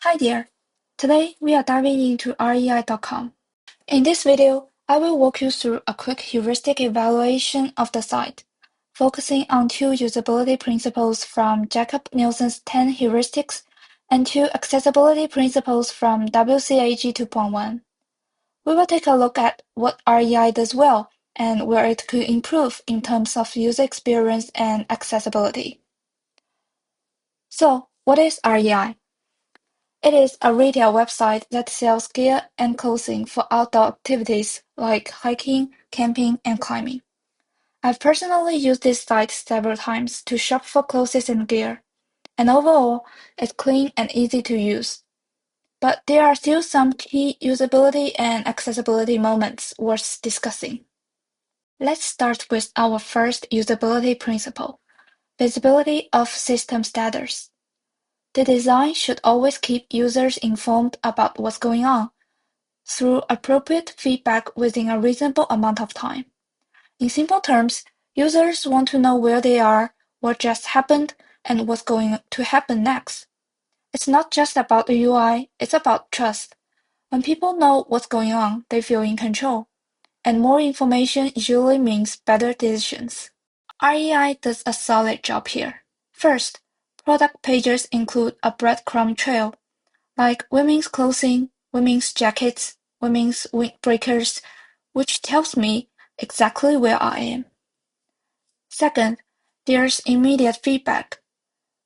Hi there! Today we are diving into REI.com. In this video, I will walk you through a quick heuristic evaluation of the site, focusing on two usability principles from Jacob Nielsen's 10 heuristics and two accessibility principles from WCAG 2.1. We will take a look at what REI does well and where it could improve in terms of user experience and accessibility. So, what is REI? It is a retail website that sells gear and clothing for outdoor activities like hiking, camping, and climbing. I've personally used this site several times to shop for clothes and gear, and overall, it's clean and easy to use. But there are still some key usability and accessibility moments worth discussing. Let's start with our first usability principle, visibility of system status. The design should always keep users informed about what's going on through appropriate feedback within a reasonable amount of time. In simple terms, users want to know where they are, what just happened, and what's going to happen next. It's not just about the UI, it's about trust. When people know what's going on, they feel in control, and more information usually means better decisions. REI does a solid job here. First, product pages include a breadcrumb trail, like women's clothing, women's jackets, women's windbreakers, which tells me exactly where I am. Second, there's immediate feedback.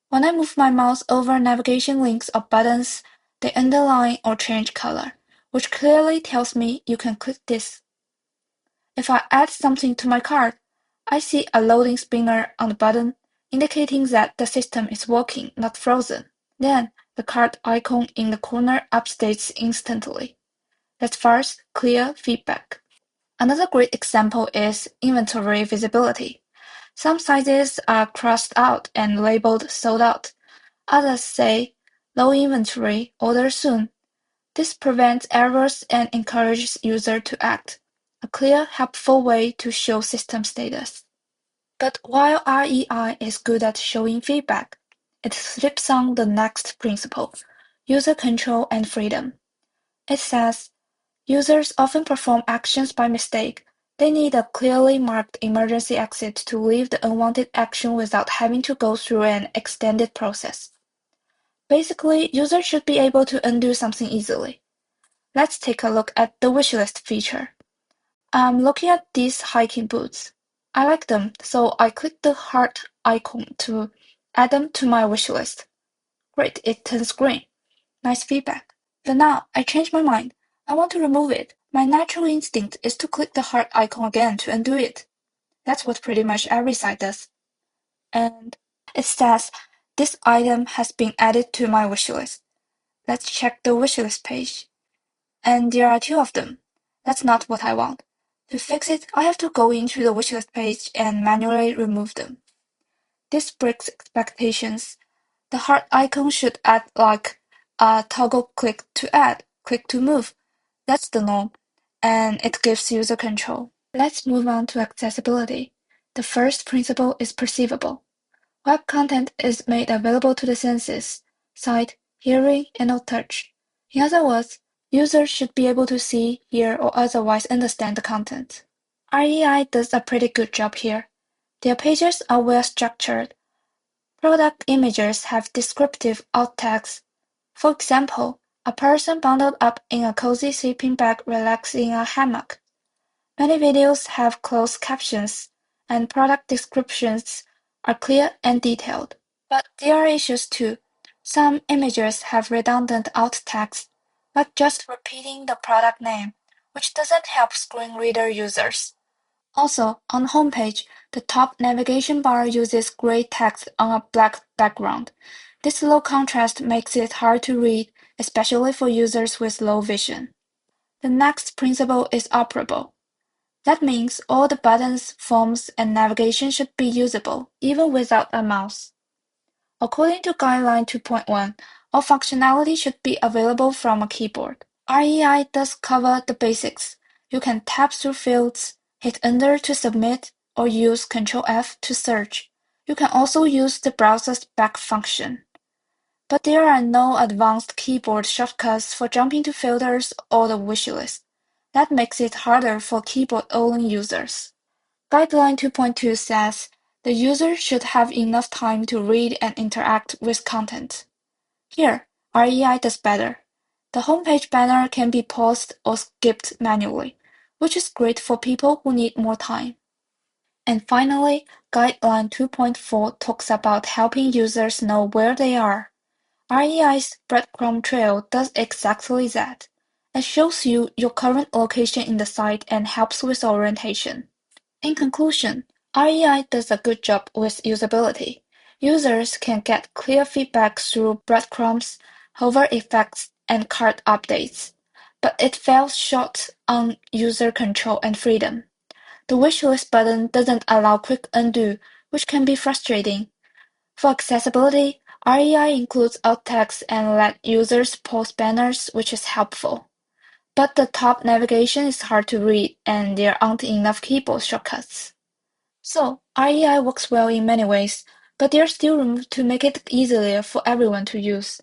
When I move my mouse over navigation links or buttons, they underline or change color, which clearly tells me you can click this. If I add something to my cart, I see a loading spinner on the button, indicating that the system is working, not frozen. Then, the cart icon in the corner updates instantly. That's fast, clear feedback. Another great example is inventory visibility. Some sizes are crossed out and labeled sold out. Others say low inventory, order soon. This prevents errors and encourages users to act. A clear, helpful way to show system status. But while REI is good at showing feedback, it slips on the next principle, user control and freedom. It says, users often perform actions by mistake. They need a clearly marked emergency exit to leave the unwanted action without having to go through an extended process. Basically, users should be able to undo something easily. Let's take a look at the wishlist feature. I'm looking at these hiking boots. I like them, so I click the heart icon to add them to my wishlist. Great, it turns green. Nice feedback. But now, I changed my mind. I want to remove it. My natural instinct is to click the heart icon again to undo it. That's what pretty much every site does. And it says, this item has been added to my wishlist. Let's check the wishlist page. And there are two of them. That's not what I want. To fix it, I have to go into the wishlist page and manually remove them. This breaks expectations. The heart icon should act like a toggle click to add, click to move. That's the norm, and it gives user control. Let's move on to accessibility. The first principle is perceivable. Web content is made available to the senses, sight, hearing, and or touch. In other words, users should be able to see, hear, or otherwise understand the content. REI does a pretty good job here. Their pages are well structured. Product images have descriptive alt text. For example, a person bundled up in a cozy sleeping bag relaxing in a hammock. Many videos have closed captions, and product descriptions are clear and detailed. But there are issues too. Some images have redundant alt text, like just repeating the product name, which doesn't help screen reader users. Also, on the homepage, the top navigation bar uses gray text on a black background. This low contrast makes it hard to read, especially for users with low vision. The next principle is operable. That means all the buttons, forms, and navigation should be usable, even without a mouse. According to Guideline 2.1, all functionality should be available from a keyboard. REI does cover the basics. You can tap through fields, hit Enter to submit, or use Ctrl F to search. You can also use the browser's back function. but there are no advanced keyboard shortcuts for jumping to filters or the wish list. That makes it harder for keyboard-only users. Guideline 2.2 says the user should have enough time to read and interact with content. Here, REI does better. The homepage banner can be paused or skipped manually, which is great for people who need more time. And finally, Guideline 2.4 talks about helping users know where they are. REI's breadcrumb trail does exactly that. It shows you your current location in the site and helps with orientation. In conclusion, REI does a good job with usability. Users can get clear feedback through breadcrumbs, hover effects, and cart updates, but it falls short on user control and freedom. The wishlist button doesn't allow quick undo, which can be frustrating. For accessibility, REI includes alt text and let users post banners, which is helpful. But the top navigation is hard to read, and there aren't enough keyboard shortcuts. So, REI works well in many ways, but there's still room to make it easier for everyone to use.